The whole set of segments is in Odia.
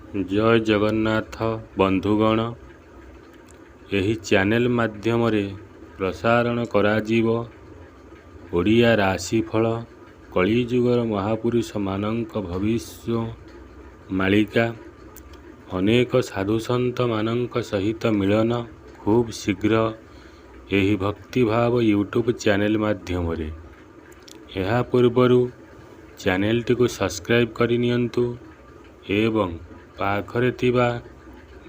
जय जगन्नाथ बंधुगण। ଏହି ଚ୍ୟାନେଲ ମାଧ୍ୟମରେ ପ୍ରସାରଣ କରାଯିବ ଓଡ଼ିଆ ରାଶିଫଳ କଳିଯୁଗର ମହାପୁରୁଷମାନଙ୍କ ଭବିଷ୍ୟ ମାଳିକା। ଅନେକ ସାଧୁସନ୍ଥମାନଙ୍କ ସହିତ ମିଳନ ଖୁବ୍ ଶୀଘ୍ର ଏହି ଭକ୍ତିଭାବ ୟୁଟ୍ୟୁବ୍ ଚ୍ୟାନେଲ ମାଧ୍ୟମରେ। ଏହା ପୂର୍ବରୁ ଚ୍ୟାନେଲଟିକୁ ସବସ୍କ୍ରାଇବ୍ କରିନିଅନ୍ତୁ ଏବଂ ପାଖରେ ଥିବା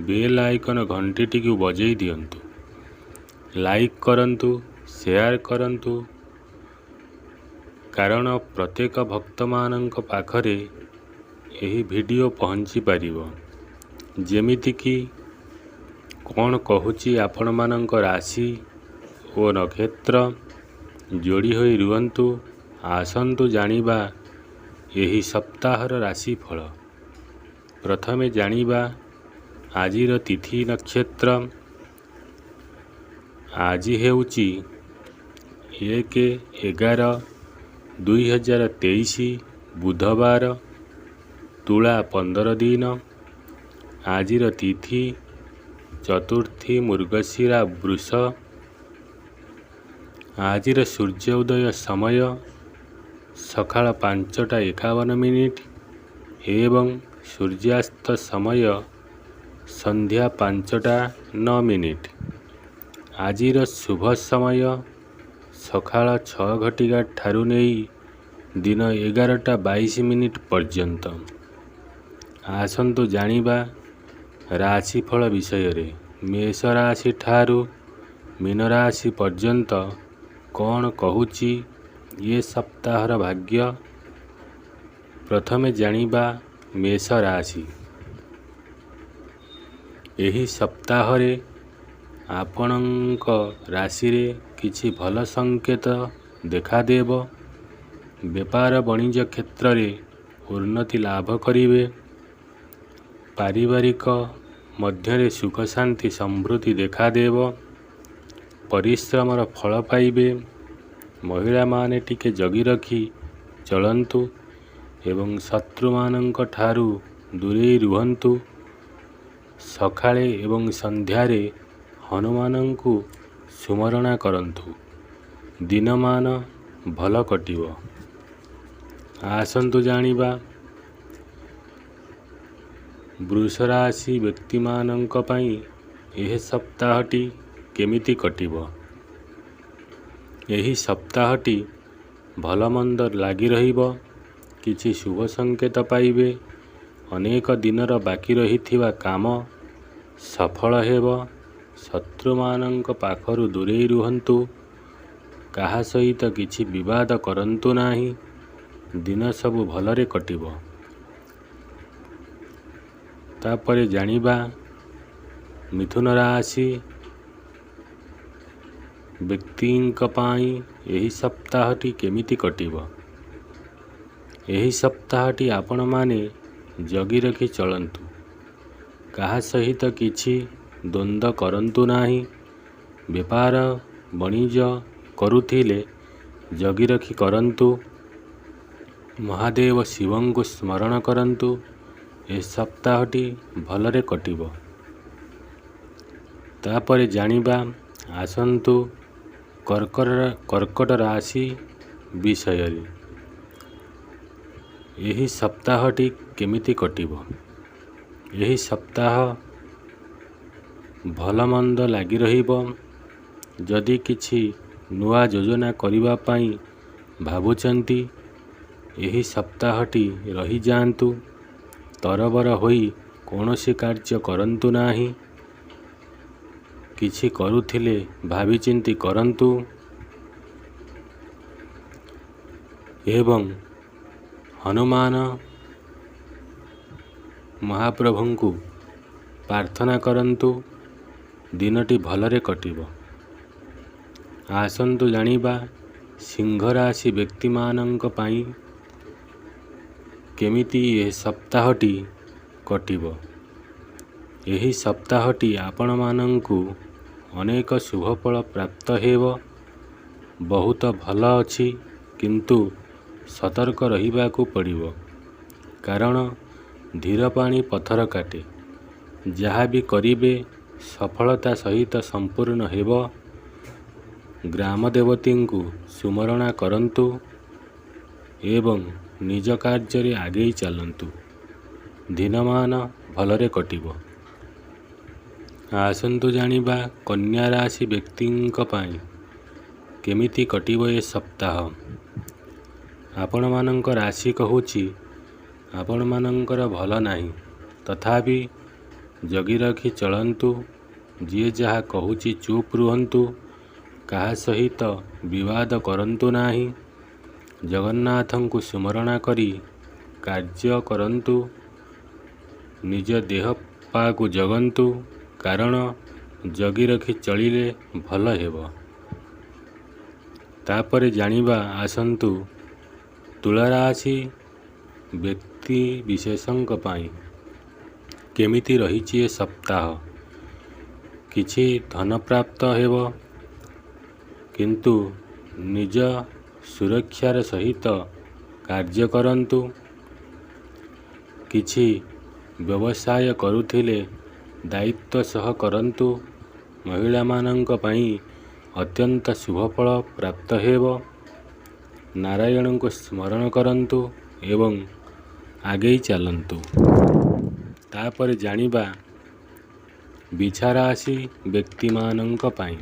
ବେଲ୍ ଆଇକନ୍ ଘଣ୍ଟିଟିକୁ ବଜେଇ ଦିଅନ୍ତୁ। ଲାଇକ୍ କରନ୍ତୁ, ସେୟାର କରନ୍ତୁ, କାରଣ ପ୍ରତ୍ୟେକ ଭକ୍ତମାନଙ୍କ ପାଖରେ ଏହି ଭିଡ଼ିଓ ପହଞ୍ଚି ପାରିବ। ଯେମିତିକି କ'ଣ କହୁଛି ଆପଣମାନଙ୍କ ରାଶି ଓ ନକ୍ଷତ୍ର ଯୋଡ଼ି ହୋଇ ରୁହନ୍ତୁ। ଆସନ୍ତୁ ଜାଣିବା ଏହି ସପ୍ତାହର ରାଶିଫଳ। ପ୍ରଥମେ ଜାଣିବା ଆଜିର ତିଥି ନକ୍ଷତ୍ର। ଆଜି ହେଉଛି 1/11/2023 ବୁଧବାର, ତୁଳା 15 ଦିନ। ଆଜିର ତିଥି ଚତୁର୍ଥୀ ମୃଗଶିରା ବୃଷ। ଆଜିର ସୂର୍ଯ୍ୟ ଉଦୟ ସମୟ ସକାଳ 5ଟା 51 ଏବଂ ସୂର୍ଯ୍ୟାସ୍ତ ସମୟ ସନ୍ଧ୍ୟା 5ଟା 9। ଆଜିର ଶୁଭ ସମୟ ସକାଳ 6 ଠାରୁ ନେଇ ଦିନ 11ଟା 22 ପର୍ଯ୍ୟନ୍ତ। ଆସନ୍ତୁ ଜାଣିବା ରାଶିଫଳ ବିଷୟରେ। ମେଷ ରାଶି ଠାରୁ ମୀନ ରାଶି ପର୍ଯ୍ୟନ୍ତ କ'ଣ କହୁଛି ଏ ସପ୍ତାହର ଭାଗ୍ୟ। ପ୍ରଥମେ ଜାଣିବା ମେଷ ରାଶି। ଏହି ସପ୍ତାହରେ ଆପଣଙ୍କ ରାଶିରେ କିଛି ଭଲ ସଂକେତ ଦେଖାଦେବ। ବେପାର ବାଣିଜ୍ୟ କ୍ଷେତ୍ରରେ ଉନ୍ନତି ଲାଭ କରିବେ। ପାରିବାରିକ ମଧ୍ୟରେ ସୁଖ ଶାନ୍ତି ସମୃଦ୍ଧି ଦେଖାଦେବ। ପରିଶ୍ରମର ଫଳ ପାଇବେ। ମହିଳାମାନେ ଟିକେ ଜଗି ରଖି ଚଳନ୍ତୁ ଏବଂ ଶତ୍ରୁମାନଙ୍କ ଠାରୁ ଦୂରେଇ ରୁହନ୍ତୁ। ସକାଳେ ଏବଂ ସନ୍ଧ୍ୟାରେ ହନୁମାନଙ୍କୁ ସ୍ମରଣ କରନ୍ତୁ। ଦିନମାନ ଭଲ କଟିବ। ଆସନ୍ତୁ ଜାଣିବା ବୃଷ ରାଶି ବ୍ୟକ୍ତିମାନଙ୍କ ପାଇଁ ଏହି ସପ୍ତାହଟି କେମିତି କଟିବ। ଏହି ସପ୍ତାହଟି ଭଲ ମନ୍ଦ ଲାଗି ରହିବ। କିଛି ଶୁଭ ସଂକେତ ପାଇବେ। ଅନେକ ଦିନର ବାକି ରହିଥିବା କାମ ସଫଳ ହେବ। ଶତ୍ରୁମାନଙ୍କ ପାଖରୁ ଦୂରେଇ ରୁହନ୍ତୁ। କାହା ସହିତ କିଛି ବିବାଦ କରନ୍ତୁ ନାହିଁ। ଦିନ ସବୁ ଭଲରେ କଟିବ। ତାପରେ ଜାଣିବା ମିଥୁନ ରାଶି ବ୍ୟକ୍ତିଙ୍କ ପାଇଁ ଏହି ସପ୍ତାହଟି କେମିତି କଟିବ। ଏହି ସପ୍ତାହଟି ଆପଣମାନେ ଜଗି ରଖି ଚଳନ୍ତୁ। କାହା ସହିତ କିଛି ଦ୍ୱନ୍ଦ୍ୱ କରନ୍ତୁ ନାହିଁ। ବେପାର ବାଣିଜ୍ୟ କରୁଥିଲେ ଜଗି ରଖି କରନ୍ତୁ। ମହାଦେବ ଶିବଙ୍କୁ ସ୍ମରଣ କରନ୍ତୁ। ଏ ସପ୍ତାହଟି ଭଲରେ କଟିବ। ତାପରେ ଜାଣିବା ଆସନ୍ତୁ କର୍କଟ ରାଶି ବିଷୟରେ। ଏହି ସପ୍ତାହଟି କେମିତି କଟିବ। ଏହି ସପ୍ତାହ ଭଲ ମନ୍ଦ ଲାଗି ରହିବ। ଯଦି କିଛି ନୂଆ ଯୋଜନା କରିବା ପାଇଁ ଭାବୁଛନ୍ତି ଏହି ସପ୍ତାହଟି ରହିଯାଆନ୍ତୁ। ତରବର ହୋଇ କୌଣସି କାର୍ଯ୍ୟ କରନ୍ତୁ ନାହିଁ। କିଛି କରୁଥିଲେ ଭାବିଚିନ୍ତି କରନ୍ତୁ ଏବଂ ହନୁମାନ ମହାପ୍ରଭୁଙ୍କୁ ପ୍ରାର୍ଥନା କରନ୍ତୁ। ଦିନଟି ଭଲରେ କଟିବ। ଆସନ୍ତୁ ଜାଣିବା ସିଂହ ରାଶି ବ୍ୟକ୍ତିମାନଙ୍କ ପାଇଁ କେମିତି ଏ ସପ୍ତାହଟି କଟିବ। ଏହି ସପ୍ତାହଟି ଆପଣମାନଙ୍କୁ ଅନେକ ଶୁଭଫଳ ପ୍ରାପ୍ତ ହେବ। ବହୁତ ଭଲ ଅଛି, କିନ୍ତୁ ସତର୍କ ରହିବାକୁ ପଡ଼ିବ। କାରଣ ଧୀର ପାଣି ପଥର କାଟେ। ଯାହା ବି କରିବେ ସଫଳତା ସହିତ ସମ୍ପୂର୍ଣ୍ଣ ହେବ। ଗ୍ରାମ ଦେବତୀଙ୍କୁ ସୁମରଣା କରନ୍ତୁ ଏବଂ ନିଜ କାର୍ଯ୍ୟରେ ଆଗେଇ ଚାଲନ୍ତୁ। ଦିନମାନ ଭଲରେ କଟିବ। ଆସନ୍ତୁ ଜାଣିବା କନ୍ୟା ରାଶି ବ୍ୟକ୍ତିଙ୍କ ପାଇଁ କେମିତି କଟିବ ଏ ସପ୍ତାହ। ଆପଣମାନଙ୍କ ରାଶି କହୁଛି ଆପଣମାନଙ୍କର ଭଲ ନାହିଁ, ତଥାପି ଜଗି ରଖି ଚଳନ୍ତୁ। ଯିଏ ଯାହା କହୁଛି ଚୁପ୍ ରୁହନ୍ତୁ। କାହା ସହିତ ବିବାଦ କରନ୍ତୁ ନାହିଁ। ଜଗନ୍ନାଥଙ୍କୁ ସୁମରଣା କରି କାର୍ଯ୍ୟ କରନ୍ତୁ। ନିଜ ଦେହ ପାକୁ ଜଗନ୍ତୁ, କାରଣ ଜଗି ରଖି ଚଳିଲେ ଭଲ ହେବ। ତାପରେ ଜାଣିବା ଆସନ୍ତୁ ତୁଳା ରାଶି ବ୍ୟକ୍ତି ବିଶେଷଙ୍କ ପାଇଁ କେମିତି ରହିଛି ଏ ସପ୍ତାହ। କିଛି ଧନ ପ୍ରାପ୍ତ ହେବ, କିନ୍ତୁ ନିଜ ସୁରକ୍ଷାର ସହିତ କାର୍ଯ୍ୟ କରନ୍ତୁ। କିଛି ବ୍ୟବସାୟ କରୁଥିଲେ ଦାୟିତ୍ୱ ସହ କରନ୍ତୁ। ମହିଳାମାନଙ୍କ ପାଇଁ ଅତ୍ୟନ୍ତ ଶୁଭଫଳ ପ୍ରାପ୍ତ ହେବ। ନାରାୟଣଙ୍କୁ ସ୍ମରଣ କରନ୍ତୁ ଏବଂ ଆଗେଇ ଚାଲନ୍ତୁ। ତାପରେ ଜାଣିବା ବିଛା ରାଶି ବ୍ୟକ୍ତିମାନଙ୍କ ପାଇଁ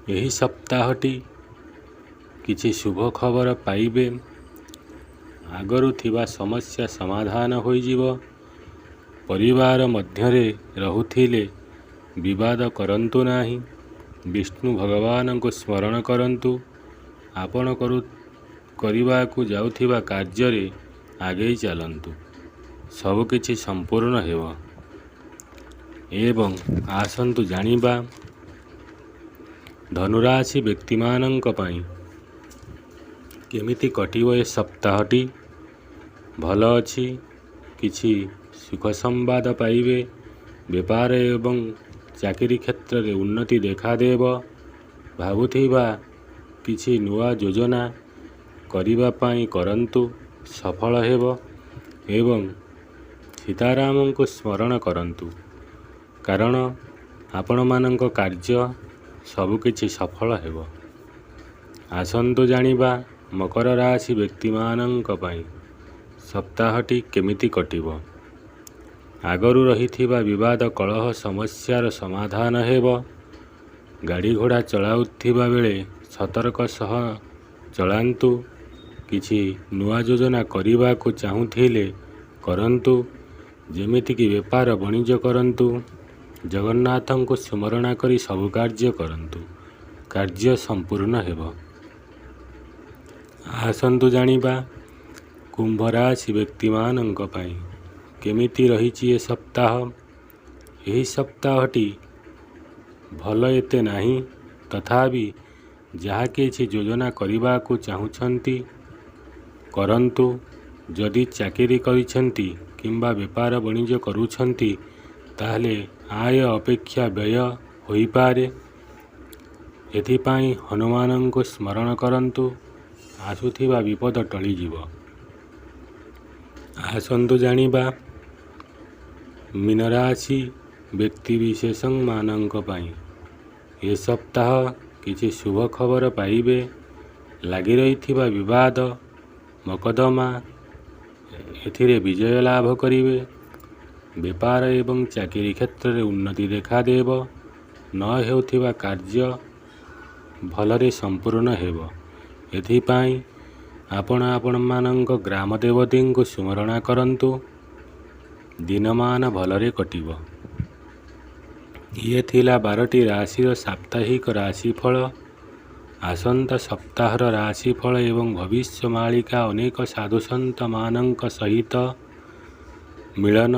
ଏହି ସପ୍ତାହଟି କିଛି ଶୁଭ ଖବର ପାଇବେ। ଆଗରୁ ଥିବା ସମସ୍ୟା ସମାଧାନ ହୋଇଯିବ। ପରିବାର ମଧ୍ୟରେ ରହୁଥିଲେ ବିବାଦ କରନ୍ତୁ ନାହିଁ। ବିଷ୍ଣୁ ଭଗବାନଙ୍କୁ ସ୍ମରଣ କରନ୍ତୁ। ଆପଣ କରିବାକୁ ଯାଉଥିବା କାର୍ଯ୍ୟରେ ଆଗେଇ ଚାଲନ୍ତୁ। ସବୁକିଛି ସମ୍ପୂର୍ଣ୍ଣ ହେବ। ଏବଂ ଆସନ୍ତୁ ଜାଣିବା ଧନୁରାଶି ବ୍ୟକ୍ତିମାନଙ୍କ ପାଇଁ କେମିତି କଟିବ ଏ ସପ୍ତାହଟି। ଭଲ ଅଛି। କିଛି ସୁଖ ସମ୍ବାଦ ପାଇବେ। ବେପାର ଏବଂ ଚାକିରି କ୍ଷେତ୍ରରେ ଉନ୍ନତି ଦେଖାଦେବ। ଭାବୁଥିବା କିଛି ନୂଆ ଯୋଜନା କରିବା ପାଇଁ କରନ୍ତୁ, ସଫଳ ହେବ। ଏବଂ ସୀତାରାମଙ୍କୁ ସ୍ମରଣ କରନ୍ତୁ, କାରଣ ଆପଣମାନଙ୍କ କାର୍ଯ୍ୟ ସବୁକିଛି ସଫଳ ହେବ। ଆସନ୍ତୁ ଜାଣିବା ମକର ରାଶି ବ୍ୟକ୍ତିମାନଙ୍କ ପାଇଁ ସପ୍ତାହଟି କେମିତି କଟିବ। ଆଗରୁ ରହିଥିବା ବିବାଦ କଳହ ସମସ୍ୟାର ସମାଧାନ ହେବ। ଗାଡ଼ି ଘୋଡ଼ା ଚଳାଉଥିବା ବେଳେ ସତର୍କ ସହ ଚଳାନ୍ତୁ। କିଛି ନୂଆ ଯୋଜନା କରିବାକୁ ଚାହୁଁଥିଲେ କରନ୍ତୁ, ଯେମିତିକି ବେପାର ବାଣିଜ୍ୟ କରନ୍ତୁ। ଜଗନ୍ନାଥଙ୍କୁ ସ୍ମରଣ କରି ସବୁ କାର୍ଯ୍ୟ କରନ୍ତୁ। କାର୍ଯ୍ୟ ସମ୍ପୂର୍ଣ୍ଣ ହେବ। ଆସନ୍ତୁ ଜାଣିବା କୁମ୍ଭ ରାଶି ବ୍ୟକ୍ତିମାନଙ୍କ ପାଇଁ କେମିତି ରହିଛି ଏ ସପ୍ତାହ। ଏହି ସପ୍ତାହଟି ଭଲ ଏତେ ନାହିଁ, ତଥାପି ଯାହା କିଛି ଯୋଜନା କରିବାକୁ ଚାହୁଁଛନ୍ତି କରନ୍ତୁ। ଯଦି ଚାକିରି କରିଛନ୍ତି କିମ୍ବା ବେପାର ବାଣିଜ୍ୟ କରୁଛନ୍ତି, ତାହେଲେ ଆୟ ଅପେକ୍ଷା ବ୍ୟୟ ହୋଇପାରେ। ଏଥିପାଇଁ ହନୁମାନଙ୍କୁ ସ୍ମରଣ କରନ୍ତୁ। ଆସୁଥିବା ବିପଦ ଟଳିଯିବ। ଆସନ୍ତୁ ଜାଣିବା ମୀନ ରାଶି ବ୍ୟକ୍ତିବିଶେଷମାନଙ୍କ ପାଇଁ ଏ ସପ୍ତାହ କିଛି ଶୁଭ ଖବର ପାଇବେ। ଲାଗି ରହିଥିବା ବିବାଦ ମକଦ୍ଦମା ଏଥିରେ ବିଜୟ ଲାଭ କରିବେ। ବେପାର ଏବଂ ଚାକିରି କ୍ଷେତ୍ରରେ ଉନ୍ନତି ଦେଖାଦେବ। ନ ହେଉଥିବା କାର୍ଯ୍ୟ ଭଲରେ ସମ୍ପୂର୍ଣ୍ଣ ହେବ। ଏଥିପାଇଁ ଆପଣମାନଙ୍କ ଗ୍ରାମ ଦେବତୀଙ୍କୁ ସ୍ମରଣ କରନ୍ତୁ। ଦିନମାନ ଭଲରେ କଟିବ। ଇଏ ଥିଲା 12ଟି ରାଶିର ସାପ୍ତାହିକ ରାଶିଫଳ। ଆସନ୍ତା ସପ୍ତାହର ରାଶିଫଳ ଏବଂ ଭବିଷ୍ୟମାଳିକା ଅନେକ ସାଧୁସନ୍ଥମାନଙ୍କ ସହିତ ମିଳନ।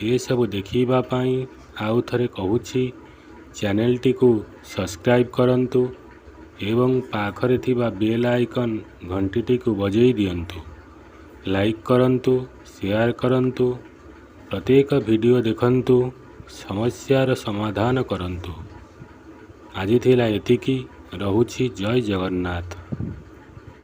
ଏସବୁ ଦେଖିବା ପାଇଁ ଆଉ ଥରେ କହୁଛି, ଚ୍ୟାନେଲଟିକୁ ସବସ୍କ୍ରାଇବ୍ କରନ୍ତୁ ଏବଂ ପାଖରେ ଥିବା ବେଲ୍ ଆଇକନ୍ ଘଣ୍ଟିଟିକୁ ବଜେଇ ଦିଅନ୍ତୁ। ଲାଇକ୍ କରନ୍ତୁ, ସେୟାର କରନ୍ତୁ। ପ୍ରତ୍ୟେକ ଭିଡ଼ିଓ ଦେଖନ୍ତୁ, ସମସ୍ୟାର ସମାଧାନ କରନ୍ତୁ। ଆଜି ଥିଲା ଏତିକି। ରହୁଛି। ଜୟ ଜଗନ୍ନାଥ।